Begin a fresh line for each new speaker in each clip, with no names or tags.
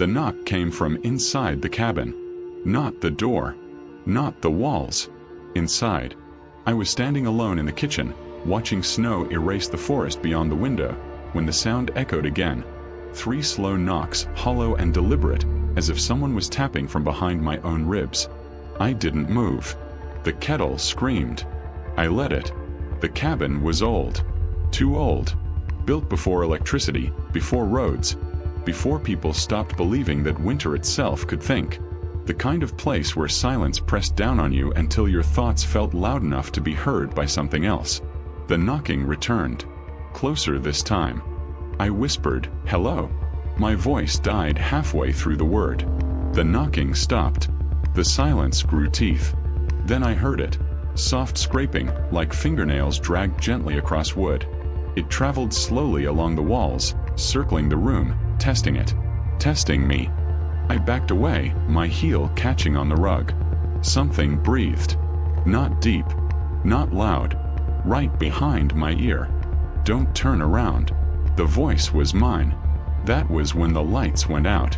The knock came from inside the cabin. Not the door. Not the walls. Inside. I was standing alone in the kitchen, watching snow erase the forest beyond the window, when the sound echoed again. 3 slow knocks, hollow and deliberate, as if someone was tapping from behind my own ribs. I didn't move. The kettle screamed. I let it. The cabin was old. Too old. Built before electricity, before roads, before people stopped believing that winter itself could think. The kind of place where silence pressed down on you until your thoughts felt loud enough to be heard by something else. The knocking returned. Closer this time. I whispered, "Hello." My voice died halfway through the word. The knocking stopped. The silence grew teeth. Then I heard it. Soft scraping, like fingernails dragged gently across wood. It traveled slowly along the walls, circling the room, testing it. Testing me. I backed away, my heel catching on the rug. Something breathed. Not deep. Not loud. Right behind my ear. "Don't turn around." The voice was mine. That was when the lights went out.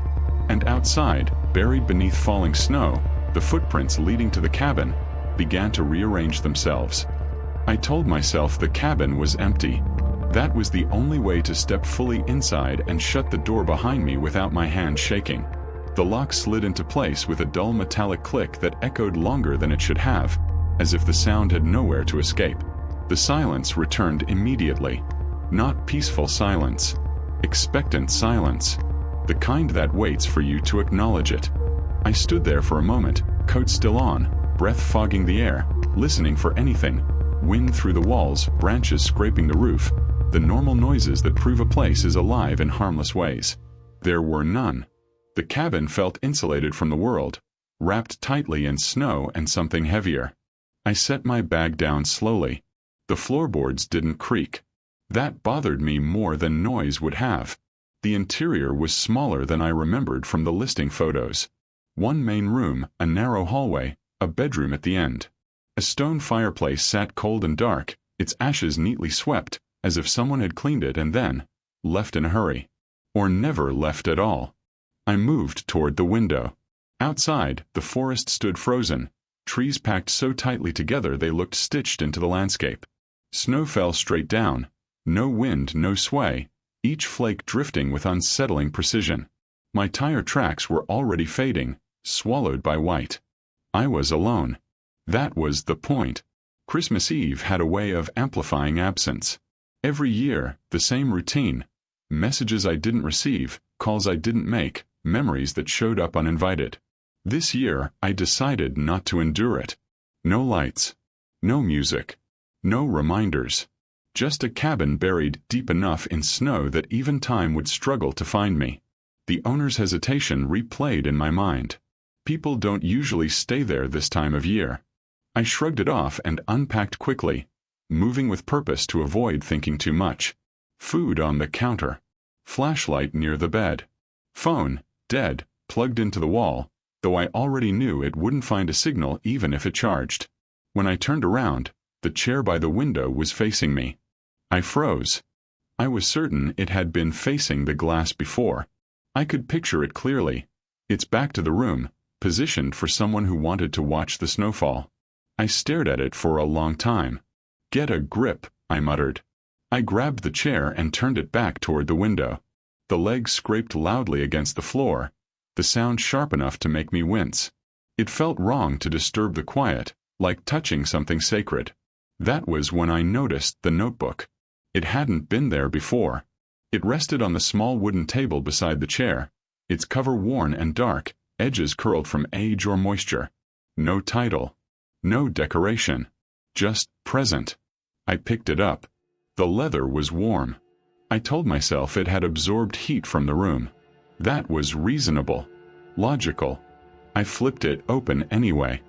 And outside, buried beneath falling snow, the footprints leading to the cabin began to rearrange themselves. I told myself the cabin was empty. That was the only way to step fully inside and shut the door behind me without my hand shaking. The lock slid into place with a dull metallic click that echoed longer than it should have, as if the sound had nowhere to escape. The silence returned immediately. Not peaceful silence. Expectant silence. The kind that waits for you to acknowledge it. I stood there for a moment, coat still on, breath fogging the air, listening for anything. Wind through the walls, branches scraping the roof, the normal noises that prove a place is alive in harmless ways. There were none. The cabin felt insulated from the world, wrapped tightly in snow and something heavier. I set my bag down slowly. The floorboards didn't creak. That bothered me more than noise would have. The interior was smaller than I remembered from the listing photos. One main room, a narrow hallway, a bedroom at the end. A stone fireplace sat cold and dark, its ashes neatly swept, as if someone had cleaned it and then left in a hurry. Or never left at all. I moved toward the window. Outside, the forest stood frozen, trees packed so tightly together they looked stitched into the landscape. Snow fell straight down. No wind, no sway, each flake drifting with unsettling precision. My tire tracks were already fading, swallowed by white. I was alone. That was the point. Christmas Eve had a way of amplifying absence. Every year, the same routine. Messages I didn't receive, calls I didn't make, memories that showed up uninvited. This year, I decided not to endure it. No lights. No music. No reminders. Just a cabin buried deep enough in snow that even time would struggle to find me. The owner's hesitation replayed in my mind. People don't usually stay there this time of year. I shrugged it off and unpacked quickly, moving with purpose to avoid thinking too much. Food on the counter. Flashlight near the bed. Phone, dead, plugged into the wall, though I already knew it wouldn't find a signal even if it charged. When I turned around, the chair by the window was facing me. I froze. I was certain it had been facing the glass before. I could picture it clearly. Its back to the room, positioned for someone who wanted to watch the snowfall. I stared at it for a long time. "Get a grip," I muttered. I grabbed the chair and turned it back toward the window. The legs scraped loudly against the floor, the sound sharp enough to make me wince. It felt wrong to disturb the quiet, like touching something sacred. That was when I noticed the notebook. It hadn't been there before. It rested on the small wooden table beside the chair, its cover worn and dark, edges curled from age or moisture. No title. No decoration. Just present. I picked it up. The leather was warm. I told myself it had absorbed heat from the room. That was reasonable. Logical. I flipped it open anyway.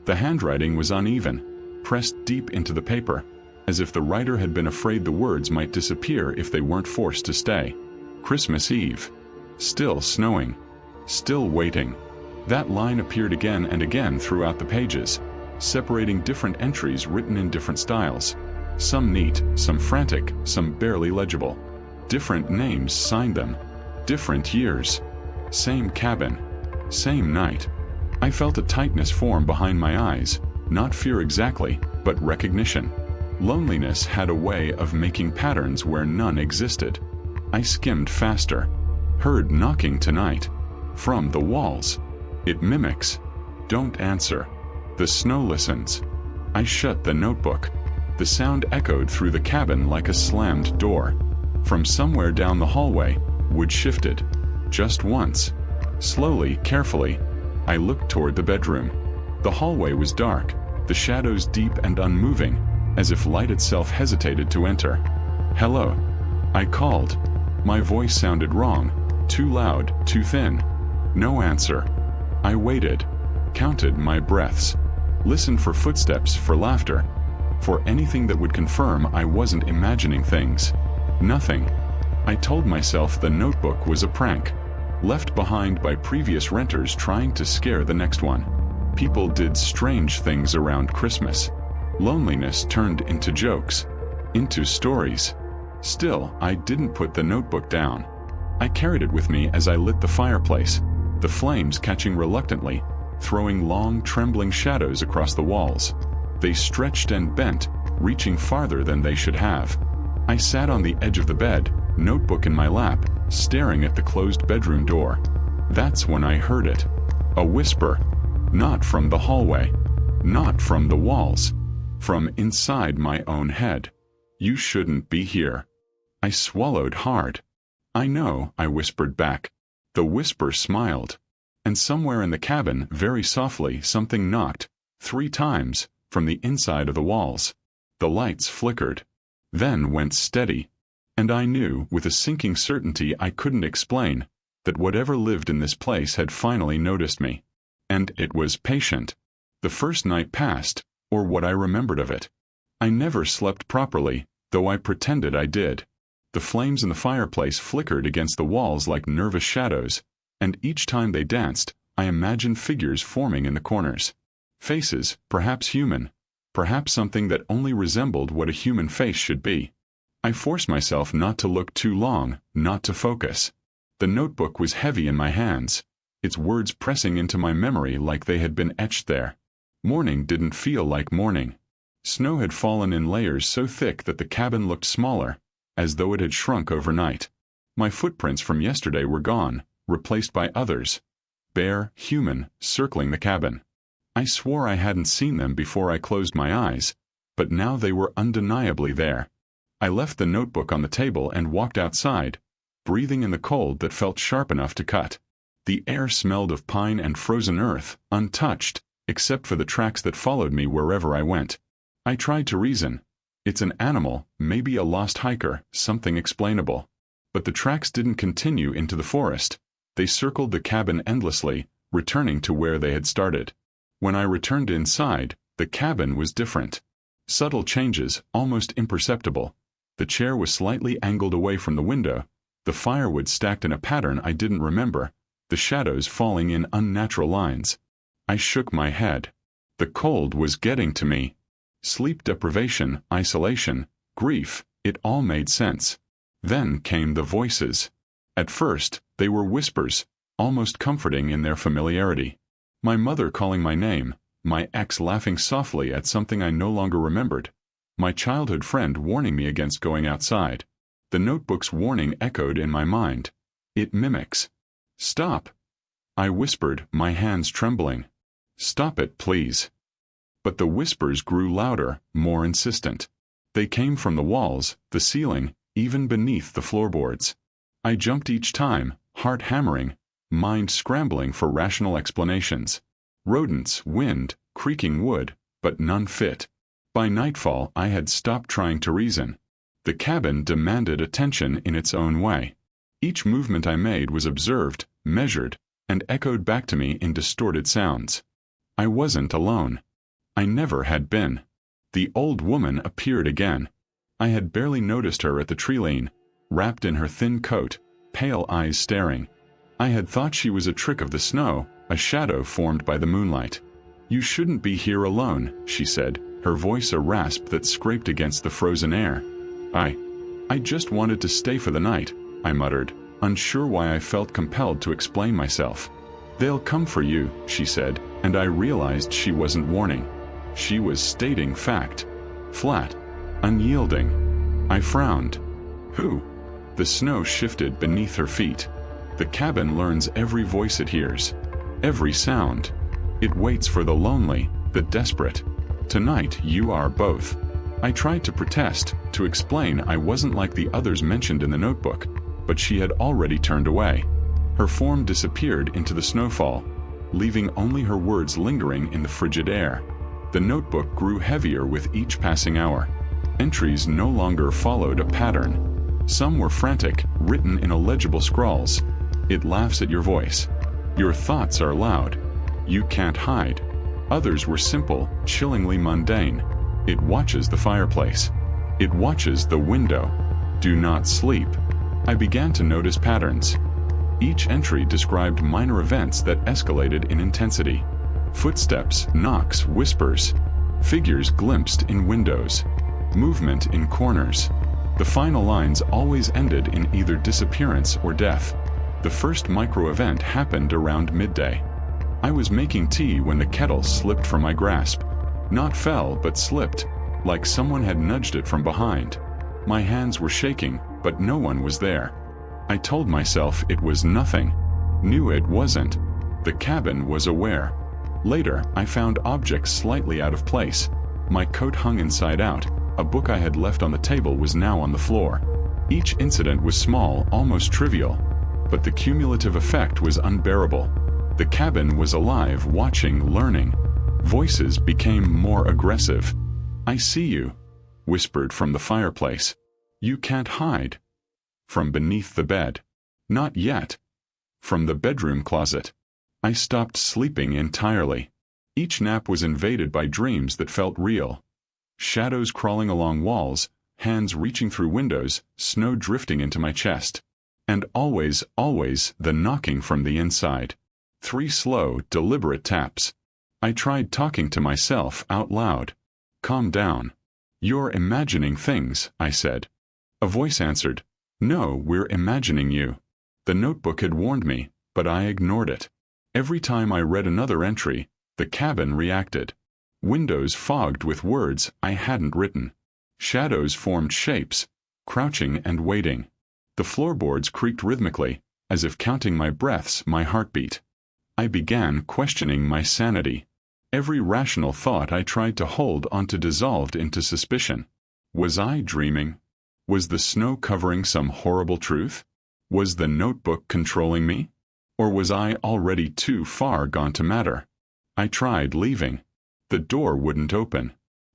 The handwriting was uneven, pressed deep into the paper, as if the writer had been afraid the words might disappear if they weren't forced to stay. Christmas Eve. Still snowing. Still waiting. That line appeared again and again throughout the pages, separating different entries written in different styles. Some neat, some frantic, some barely legible. Different names signed them. Different years. Same cabin. Same night. I felt a tightness form behind my eyes, not fear exactly, but recognition. Loneliness had a way of making patterns where none existed. I skimmed faster. Heard knocking tonight. From the walls. It mimics. Don't answer. The snow listens. I shut the notebook. The sound echoed through the cabin like a slammed door. From somewhere down the hallway, wood shifted. Just once. Slowly, carefully, I looked toward the bedroom. The hallway was dark, the shadows deep and unmoving, as if light itself hesitated to enter. Hello. I called. My voice sounded wrong, too loud, too thin. No answer. I waited, counted my breaths, listened for footsteps, for laughter, for anything that would confirm I wasn't imagining things. Nothing. I told myself the notebook was a prank, left behind by previous renters trying to scare the next one. People did strange things around Christmas. Loneliness turned into jokes, into stories. Still, I didn't put the notebook down. I carried it with me as I lit the fireplace, the flames catching reluctantly, throwing long, trembling shadows across the walls. They stretched and bent, reaching farther than they should have. I sat on the edge of the bed, notebook in my lap, staring at the closed bedroom door. That's when I heard it. A whisper. Not from the hallway. Not from the walls. From inside my own head. You shouldn't be here. I swallowed hard. I know, I whispered back. The whisper smiled. And somewhere in the cabin, very softly, something knocked, 3 times, from the inside of the walls. The lights flickered. Then went steady. And I knew, with a sinking certainty I couldn't explain, that whatever lived in this place had finally noticed me. And it was patient. The first night passed, or what I remembered of it. I never slept properly, though I pretended I did. The flames in the fireplace flickered against the walls like nervous shadows, and each time they danced, I imagined figures forming in the corners. Faces, perhaps human, perhaps something that only resembled what a human face should be. I forced myself not to look too long, not to focus. The notebook was heavy in my hands, its words pressing into my memory like they had been etched there. Morning didn't feel like morning. Snow had fallen in layers so thick that the cabin looked smaller, as though it had shrunk overnight. My footprints from yesterday were gone, replaced by others. Bare, human, circling the cabin. I swore I hadn't seen them before I closed my eyes, but now they were undeniably there. I left the notebook on the table and walked outside, breathing in the cold that felt sharp enough to cut. The air smelled of pine and frozen earth, untouched, except for the tracks that followed me wherever I went. I tried to reason. It's an animal, maybe a lost hiker, something explainable. But the tracks didn't continue into the forest. They circled the cabin endlessly, returning to where they had started. When I returned inside, the cabin was different. Subtle changes, almost imperceptible. The chair was slightly angled away from the window, the firewood stacked in a pattern I didn't remember, the shadows falling in unnatural lines. I shook my head. The cold was getting to me. Sleep deprivation, isolation, grief, it all made sense. Then came the voices. At first, they were whispers, almost comforting in their familiarity. My mother calling my name, my ex laughing softly at something I no longer remembered, my childhood friend warning me against going outside. The notebook's warning echoed in my mind. It mimics. Stop. I whispered, my hands trembling. Stop it, please. But the whispers grew louder, more insistent. They came from the walls, the ceiling, even beneath the floorboards. I jumped each time, heart hammering, mind scrambling for rational explanations. Rodents, wind, creaking wood, but none fit. By nightfall I had stopped trying to reason. The cabin demanded attention in its own way. Each movement I made was observed, measured, and echoed back to me in distorted sounds. I wasn't alone. I never had been. The old woman appeared again. I had barely noticed her at the treeline, wrapped in her thin coat, pale eyes staring. I had thought she was a trick of the snow, a shadow formed by the moonlight. You shouldn't be here alone, she said, her voice a rasp that scraped against the frozen air. I just wanted to stay for the night, I muttered. Unsure why I felt compelled to explain myself. "They'll come for you," she said, and I realized she wasn't warning. She was stating fact. Flat. Unyielding. I frowned. "Who?" The snow shifted beneath her feet. The cabin learns every voice it hears. Every sound. It waits for the lonely, the desperate. "Tonight you are both." I tried to protest, to explain I wasn't like the others mentioned in the notebook, but she had already turned away. Her form disappeared into the snowfall, leaving only her words lingering in the frigid air. The notebook grew heavier with each passing hour. Entries no longer followed a pattern. Some were frantic, written in illegible scrawls. "It laughs at your voice." "Your thoughts are loud." "You can't hide." Others were simple, chillingly mundane. "It watches the fireplace." "It watches the window." "Do not sleep." I began to notice patterns. Each entry described minor events that escalated in intensity. Footsteps, knocks, whispers. Figures glimpsed in windows. Movement in corners. The final lines always ended in either disappearance or death. The first micro-event happened around midday. I was making tea when the kettle slipped from my grasp. Not fell, but slipped, like someone had nudged it from behind. My hands were shaking, but no one was there. I told myself it was nothing. Knew it wasn't. The cabin was aware. Later, I found objects slightly out of place. My coat hung inside out. A book I had left on the table was now on the floor. Each incident was small, almost trivial, but the cumulative effect was unbearable. The cabin was alive, watching, learning. Voices became more aggressive. "I see you," whispered from the fireplace. "You can't hide." From beneath the bed. "Not yet." From the bedroom closet. I stopped sleeping entirely. Each nap was invaded by dreams that felt real. Shadows crawling along walls, hands reaching through windows, snow drifting into my chest. And always, always, the knocking from the inside. 3 slow, deliberate taps. I tried talking to myself out loud. "Calm down. You're imagining things," I said. A voice answered, "No, we're imagining you." The notebook had warned me, but I ignored it. Every time I read another entry, the cabin reacted. Windows fogged with words I hadn't written. Shadows formed shapes, crouching and waiting. The floorboards creaked rhythmically, as if counting my breaths, my heartbeat. I began questioning my sanity. Every rational thought I tried to hold onto dissolved into suspicion. Was I dreaming? Was the snow covering some horrible truth? Was the notebook controlling me? Or was I already too far gone to matter? I tried leaving. The door wouldn't open.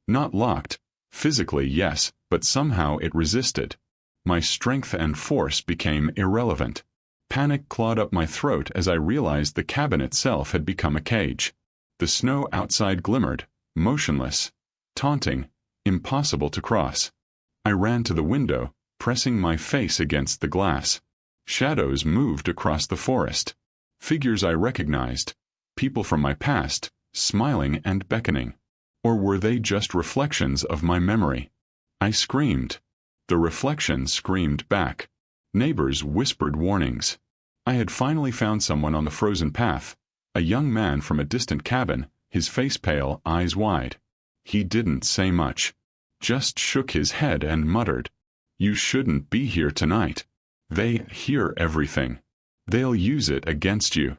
Not locked. Physically, yes, but somehow it resisted. My strength and force became irrelevant. Panic clawed up my throat as I realized the cabin itself had become a cage. The snow outside glimmered, motionless, taunting, impossible to cross. I ran to the window, pressing my face against the glass. Shadows moved across the forest. Figures I recognized, people from my past, smiling and beckoning. Or were they just reflections of my memory? I screamed. The reflection screamed back. Neighbors whispered warnings. I had finally found someone on the frozen path, a young man from a distant cabin, his face pale, eyes wide. He didn't say much. Just shook his head and muttered, "You shouldn't be here tonight. They hear everything. They'll use it against you."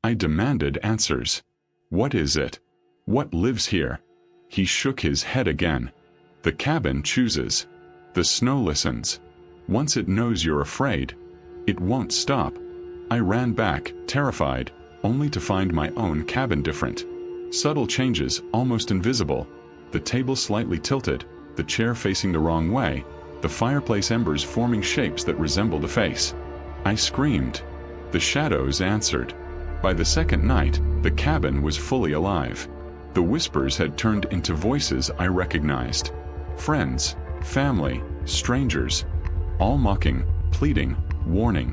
I demanded answers. "What is it? What lives here?" He shook his head again. "The cabin chooses. The snow listens. Once it knows you're afraid, it won't stop." I ran back, terrified, only to find my own cabin different. Subtle changes, almost invisible. The table slightly tilted, the chair facing the wrong way, the fireplace embers forming shapes that resembled a face. I screamed. The shadows answered. By the second night, the cabin was fully alive. The whispers had turned into voices I recognized. Friends, family, strangers, all mocking, pleading, warning.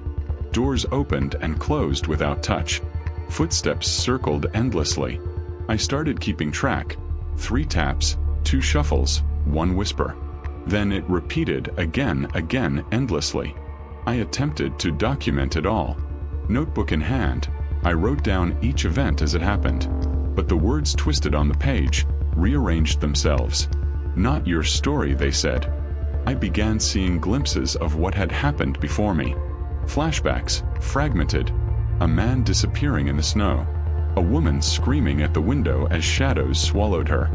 Doors opened and closed without touch. Footsteps circled endlessly. I started keeping track. 3 taps, 2 shuffles, 1 whisper. Then it repeated again, endlessly. I attempted to document it all. Notebook in hand, I wrote down each event as it happened. But the words twisted on the page, rearranged themselves. "Not your story," they said. I began seeing glimpses of what had happened before me. Flashbacks, fragmented. A man disappearing in the snow. A woman screaming at the window as shadows swallowed her.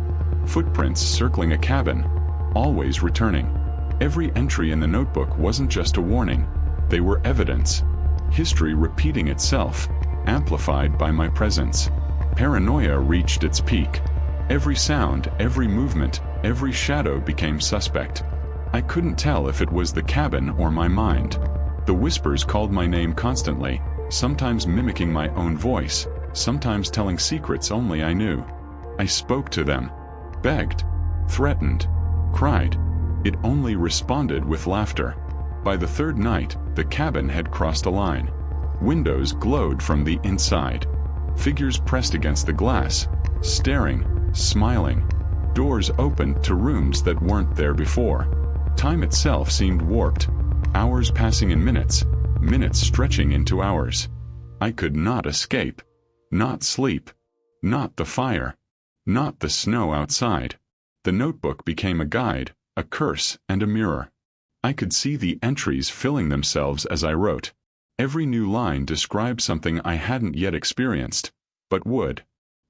Footprints circling a cabin, always returning. Every entry in the notebook wasn't just a warning. They were evidence. History repeating itself, amplified by my presence. Paranoia reached its peak. Every sound, every movement, every shadow became suspect. I couldn't tell if it was the cabin or my mind. The whispers called my name constantly, sometimes mimicking my own voice, sometimes telling secrets only I knew. I spoke to them, begged, threatened, cried. It only responded with laughter. By the third night, the cabin had crossed a line. Windows glowed from the inside. Figures pressed against the glass, staring, smiling. Doors opened to rooms that weren't there before. Time itself seemed warped. Hours passing in minutes, minutes stretching into hours. I could not escape. Not sleep. Not the fire. Not the snow outside. The notebook became a guide, a curse, and a mirror. I could see the entries filling themselves as I wrote. Every new line described something I hadn't yet experienced, but would.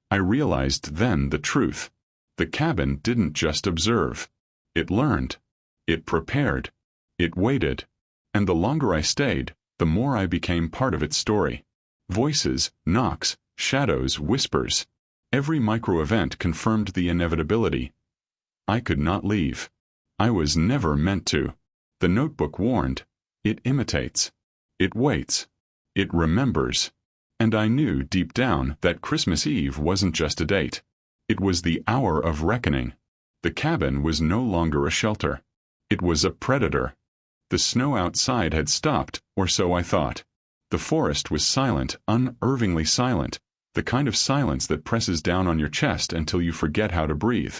I realized then the truth. The cabin didn't just observe. It learned. It prepared. It waited. And the longer I stayed, the more I became part of its story. Voices, knocks, shadows, whispers. Every micro-event confirmed the inevitability. I could not leave. I was never meant to. The notebook warned. It imitates. It waits. It remembers. And I knew deep down that Christmas Eve wasn't just a date. It was the hour of reckoning. The cabin was no longer a shelter. It was a predator. The snow outside had stopped, or so I thought. The forest was silent, unnervingly silent, the kind of silence that presses down on your chest until you forget how to breathe.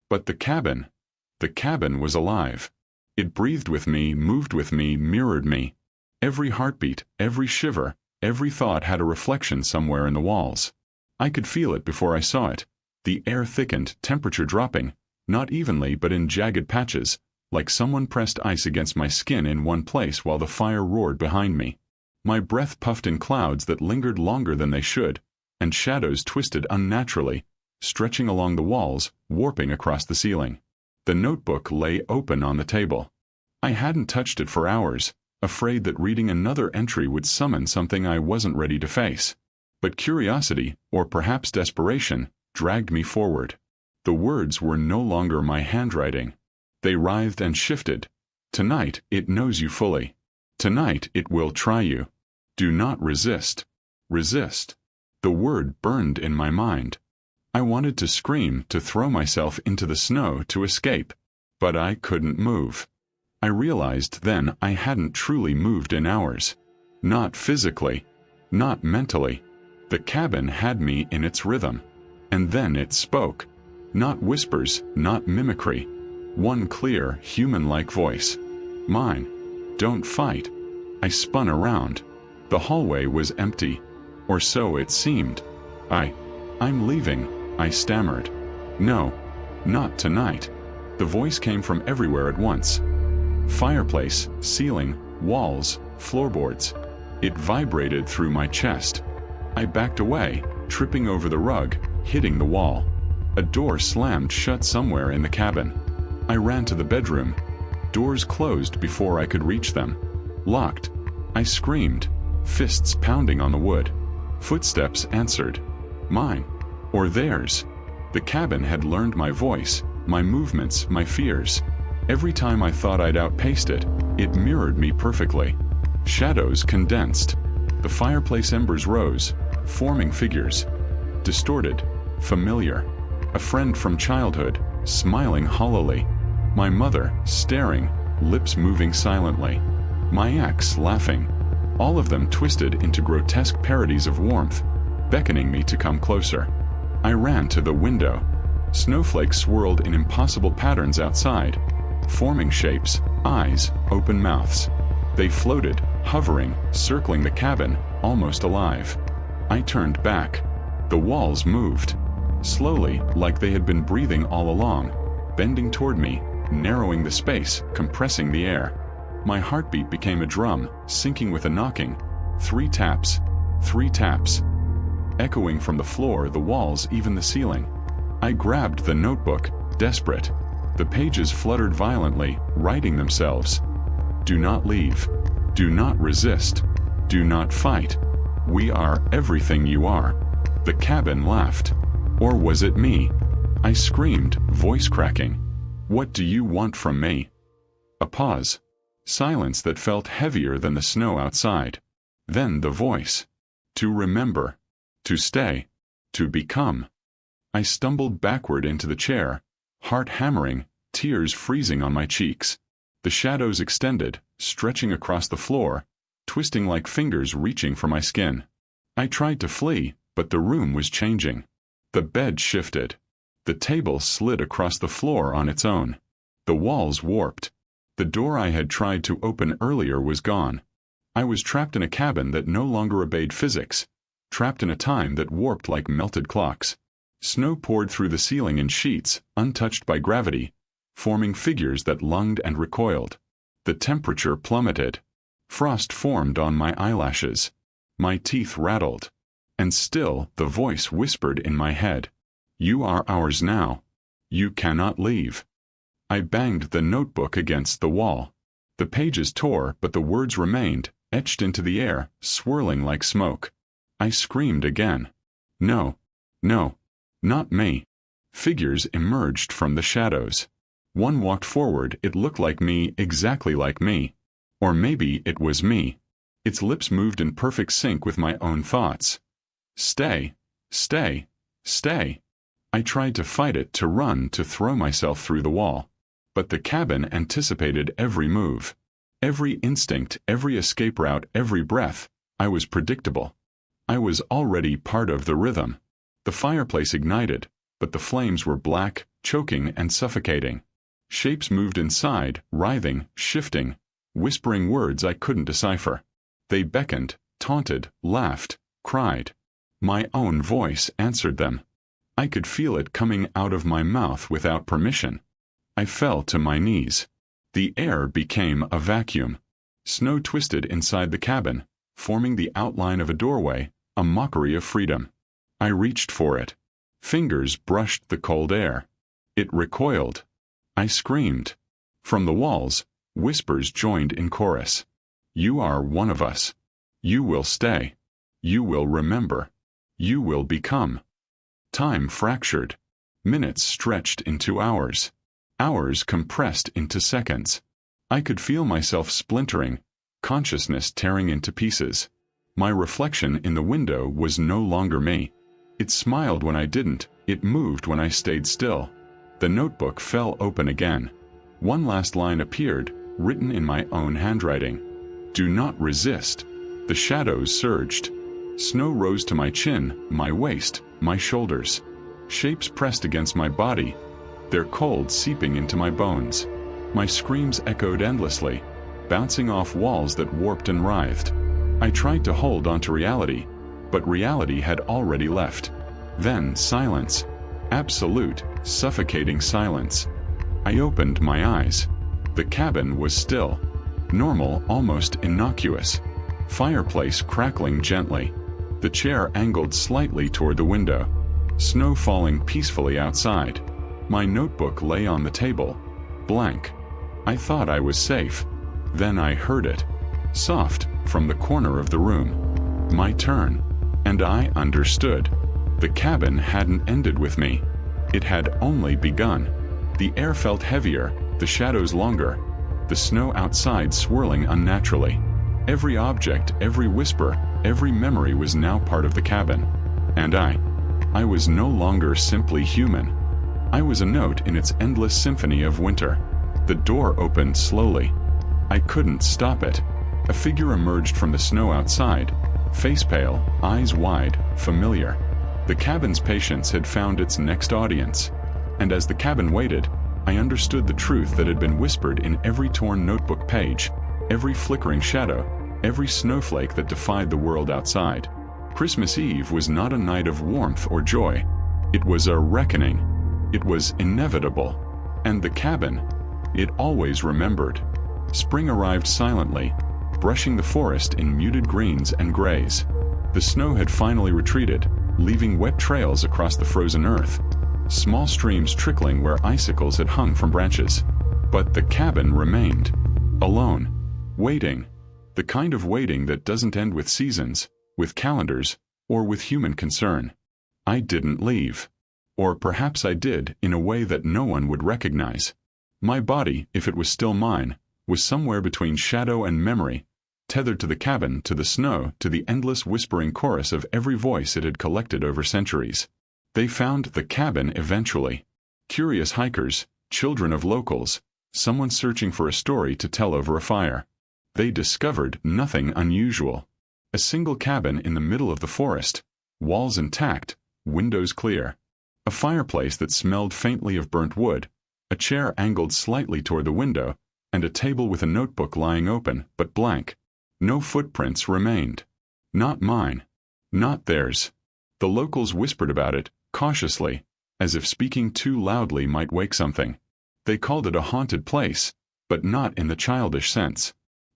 But the cabin was alive. It breathed with me, moved with me, mirrored me. Every heartbeat, every shiver, every thought had a reflection somewhere in the walls. I could feel it before I saw it. The air thickened, temperature dropping, not evenly but in jagged patches, like someone pressed ice against my skin in one place while the fire roared behind me. My breath puffed in clouds that lingered longer than they should, and shadows twisted unnaturally, stretching along the walls, warping across the ceiling. The notebook lay open on the table. I hadn't touched it for hours, afraid that reading another entry would summon something I wasn't ready to face. But curiosity, or perhaps desperation, dragged me forward. The words were no longer my handwriting. They writhed and shifted. Tonight it knows you fully. Tonight it will try you. Do not resist. Resist. The word burned in my mind. I wanted to scream, to throw myself into the snow to escape. But I couldn't move. I realized then I hadn't truly moved in hours. Not physically. Not mentally. The cabin had me in its rhythm. And then it spoke. Not whispers, not mimicry. One clear, human-like voice. Mine. Don't fight. I spun around. The hallway was empty. Or so it seemed. I'm leaving, I stammered. No. Not tonight. The voice came from everywhere at once. Fireplace, ceiling, walls, floorboards. It vibrated through my chest. I backed away, tripping over the rug, hitting the wall. A door slammed shut somewhere in the cabin. I ran to the bedroom. Doors closed before I could reach them. Locked. I screamed, fists pounding on the wood. Footsteps answered. Mine. Or theirs. The cabin had learned my voice, my movements, my fears. Every time I thought I'd outpaced it, it mirrored me perfectly. Shadows condensed. The fireplace embers rose, forming figures. Distorted. Familiar. A friend from childhood, smiling hollowly. My mother, staring, lips moving silently. My ex, laughing. All of them twisted into grotesque parodies of warmth, beckoning me to come closer. I ran to the window. Snowflakes swirled in impossible patterns outside, forming shapes, eyes, open mouths. They floated, hovering, circling the cabin, almost alive. I turned back. The walls moved. Slowly, like they had been breathing all along, bending toward me, narrowing the space, compressing the air. My heartbeat became a drum, syncing with a knocking. 3 taps. 3 taps. Echoing from the floor, the walls, even the ceiling. I grabbed the notebook, desperate. The pages fluttered violently, writing themselves. Do not leave. Do not resist. Do not fight. We are everything you are. The cabin laughed. Or was it me? I screamed, voice cracking. What do you want from me? A pause. Silence that felt heavier than the snow outside. Then the voice. To remember. To stay. To become. I stumbled backward into the chair, heart hammering, tears freezing on my cheeks. The shadows extended, stretching across the floor, twisting like fingers reaching for my skin. I tried to flee, but the room was changing. The bed shifted. The table slid across the floor on its own. The walls warped. The door I had tried to open earlier was gone. I was trapped in a cabin that no longer obeyed physics, trapped in a time that warped like melted clocks. Snow poured through the ceiling in sheets, untouched by gravity, forming figures that lunged and recoiled. The temperature plummeted. Frost formed on my eyelashes. My teeth rattled. And still the voice whispered in my head. You are ours now. You cannot leave. I banged the notebook against the wall. The pages tore, but the words remained, etched into the air, swirling like smoke. I screamed again. No. No. Not me. Figures emerged from the shadows. One walked forward. It looked like me, exactly like me. Or maybe it was me. Its lips moved in perfect sync with my own thoughts. Stay. Stay. Stay. I tried to fight it, to run, to throw myself through the wall. But the cabin anticipated every move. Every instinct, every escape route, every breath. I was predictable. I was already part of the rhythm. The fireplace ignited, but the flames were black, choking and suffocating. Shapes moved inside, writhing, shifting, whispering words I couldn't decipher. They beckoned, taunted, laughed, cried. My own voice answered them. I could feel it coming out of my mouth without permission. I fell to my knees. The air became a vacuum. Snow twisted inside the cabin, forming the outline of a doorway, a mockery of freedom. I reached for it. Fingers brushed the cold air. It recoiled. I screamed. From the walls, whispers joined in chorus. You are one of us. You will stay. You will remember. You will become. Time fractured. Minutes stretched into hours. Hours compressed into seconds. I could feel myself splintering, consciousness tearing into pieces. My reflection in the window was no longer me. It smiled when I didn't, it moved when I stayed still. The notebook fell open again. One last line appeared, written in my own handwriting. Do not resist. The shadows surged. Snow rose to my chin, my waist, my shoulders. Shapes pressed against my body, their cold seeping into my bones. My screams echoed endlessly, bouncing off walls that warped and writhed. I tried to hold onto reality, but reality had already left. Then silence. Absolute, suffocating silence. I opened my eyes. The cabin was still. Normal, almost innocuous. Fireplace crackling gently. The chair angled slightly toward the window. Snow falling peacefully outside. My notebook lay on the table. Blank. I thought I was safe. Then I heard it. Soft, from the corner of the room. My turn. And I understood. The cabin hadn't ended with me. It had only begun. The air felt heavier, the shadows longer, the snow outside swirling unnaturally. Every object, every whisper, every memory was now part of the cabin. And I was no longer simply human. I was a note in its endless symphony of winter. The door opened slowly. I couldn't stop it. A figure emerged from the snow outside, face pale, eyes wide, familiar. The cabin's patience had found its next audience. And as the cabin waited, I understood the truth that had been whispered in every torn notebook page, every flickering shadow, every snowflake that defied the world outside. Christmas Eve was not a night of warmth or joy. It was a reckoning. It was inevitable. And the cabin, it always remembered. Spring arrived silently, brushing the forest in muted greens and grays. The snow had finally retreated, leaving wet trails across the frozen earth, small streams trickling where icicles had hung from branches. But the cabin remained, alone, waiting. The kind of waiting that doesn't end with seasons, with calendars, or with human concern. I didn't leave. Or perhaps I did, in a way that no one would recognize. My body, if it was still mine, was somewhere between shadow and memory, tethered to the cabin, to the snow, to the endless whispering chorus of every voice it had collected over centuries. They found the cabin eventually. Curious hikers, children of locals, someone searching for a story to tell over a fire. They discovered nothing unusual. A single cabin in the middle of the forest, walls intact, windows clear. A fireplace that smelled faintly of burnt wood, a chair angled slightly toward the window, and a table with a notebook lying open, but blank. No footprints remained. Not mine. Not theirs. The locals whispered about it, cautiously, as if speaking too loudly might wake something. They called it a haunted place, but not in the childish sense.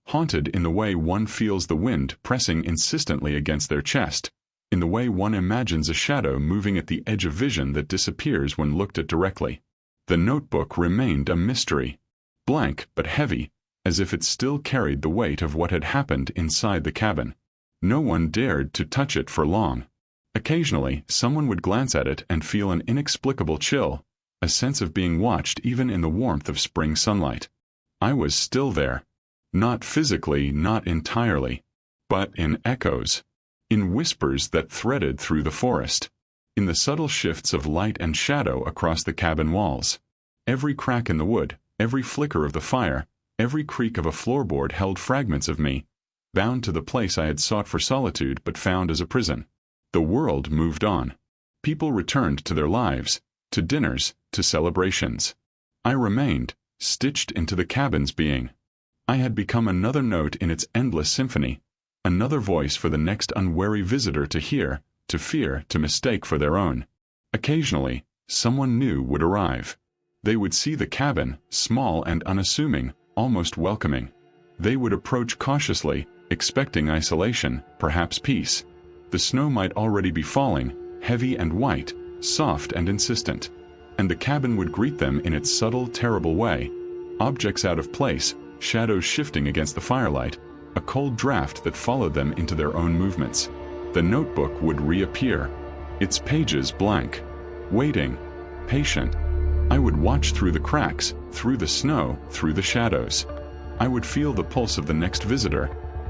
Haunted in the way one feels the wind pressing insistently against their chest, in the way one imagines a shadow moving at the edge of vision that disappears when looked at directly. The notebook remained a mystery. Blank but heavy, as if it still carried the weight of what had happened inside the cabin. No one dared to touch it for long. Occasionally, someone would glance at it and feel an inexplicable chill, a sense of being watched even in the warmth of spring sunlight. I was still there. Not physically, not entirely, but in echoes, in whispers that threaded through the forest, in the subtle shifts of light and shadow across the cabin walls. Every crack in the wood, every flicker of the fire, every creak of a floorboard held fragments of me, bound to the place I had sought for solitude but found as a prison. The world moved on. People returned to their lives, to dinners, to celebrations. I remained, stitched into the cabin's being. I had become another note in its endless symphony, another voice for the next unwary visitor to hear, to fear, to mistake for their own. Occasionally, someone new would arrive. They would see the cabin, small and unassuming, almost welcoming. They would approach cautiously, expecting isolation, perhaps peace. The snow might already be falling, heavy and white, soft and insistent. And the cabin would greet them in its subtle, terrible way. Objects out of place, shadows shifting against the firelight, a cold draft that followed them into their own movements. The notebook would reappear, its pages blank, waiting, patient. I would watch through the cracks, through the snow, through the shadows. I would feel the pulse of the next visitor,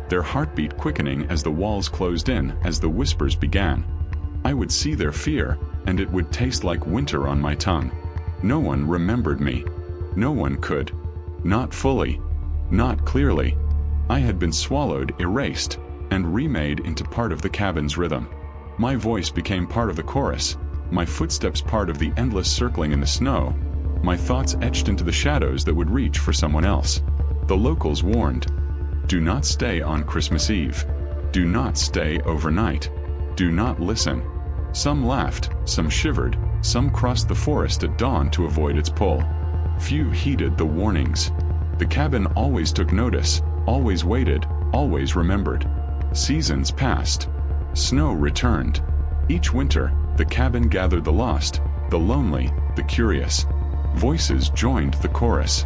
their heartbeat quickening as the walls closed in, as the whispers began. I would see their fear, and it would taste like winter on my tongue. No one remembered me. No one could. Not fully. Not clearly. I had been swallowed, erased, and remade into part of the cabin's rhythm. My voice became part of the chorus, my footsteps part of the endless circling in the snow, my thoughts etched into the shadows that would reach for someone else. The locals warned, "Do not stay on Christmas Eve. Do not stay overnight. Do not listen." Some laughed, some shivered, some crossed the forest at dawn to avoid its pull. Few heeded the warnings. The cabin always took notice, always waited, always remembered. Seasons passed. Snow returned. Each winter, the cabin gathered the lost, the lonely, the curious. Voices joined the chorus.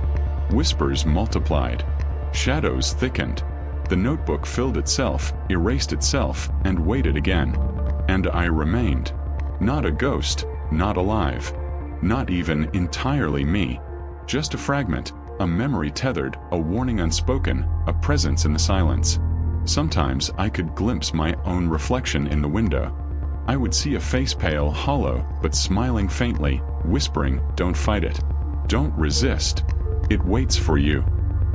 Whispers multiplied. Shadows thickened. The notebook filled itself, erased itself, and waited again. And I remained. Not a ghost, not alive. Not even entirely me. Just a fragment, a memory tethered, a warning unspoken, a presence in the silence. Sometimes I could glimpse my own reflection in the window. I would see a face pale, hollow, but smiling faintly, whispering, "Don't fight it. Don't resist. It waits for you."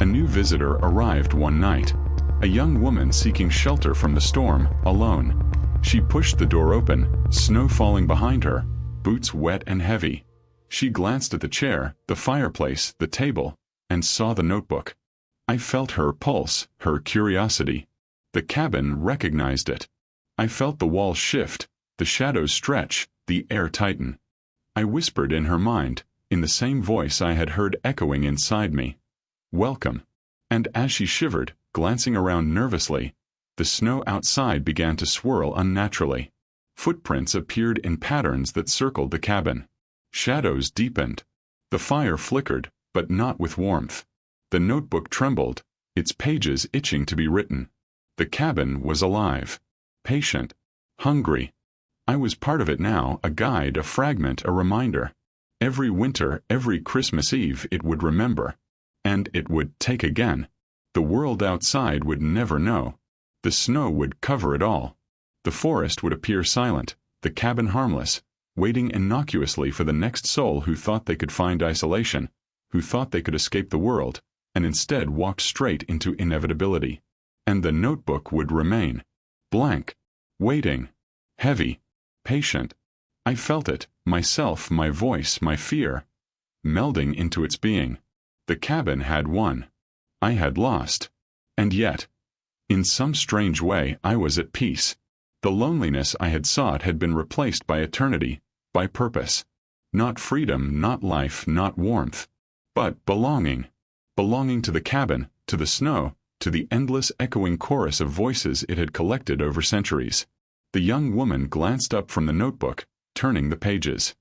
A new visitor arrived one night. A young woman seeking shelter from the storm, alone. She pushed the door open, snow falling behind her, boots wet and heavy. She glanced at the chair, the fireplace, the table, and saw the notebook. I felt her pulse, her curiosity. The cabin recognized it. I felt the walls shift, the shadows stretch, the air tighten. I whispered in her mind, in the same voice I had heard echoing inside me. "Welcome." And as she shivered, glancing around nervously, the snow outside began to swirl unnaturally. Footprints appeared in patterns that circled the cabin. Shadows deepened. The fire flickered, but not with warmth. The notebook trembled, its pages itching to be written. The cabin was alive, patient, hungry. I was part of it now, a guide, a fragment, a reminder. Every winter, every Christmas Eve it would remember. And it would take again. The world outside would never know. The snow would cover it all. The forest would appear silent, the cabin harmless, waiting innocuously for the next soul who thought they could find isolation, who thought they could escape the world, and instead walked straight into inevitability. And the notebook would remain. Blank. Waiting. Heavy. Patient. I felt it, myself, my voice, my fear, melding into its being. The cabin had won. I had lost. And yet, in some strange way, I was at peace. The loneliness I had sought had been replaced by eternity, by purpose. Not freedom, not life, not warmth, but belonging. Belonging to the cabin, to the snow, to the endless echoing chorus of voices it had collected over centuries. The young woman glanced up from the notebook, turning the pages.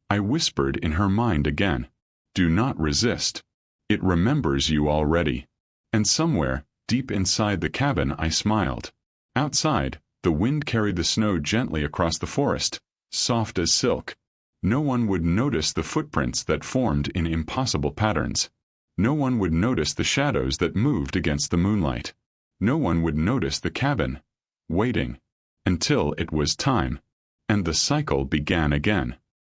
I whispered in her mind again, "Do not resist. It remembers you already." And somewhere, deep inside the cabin, I smiled. Outside, the wind carried the snow gently across the forest, soft as silk. No one would notice the footprints that formed in impossible patterns. No one would notice the shadows that moved against the moonlight. No one would notice the cabin, waiting, until it was time, and the cycle began again.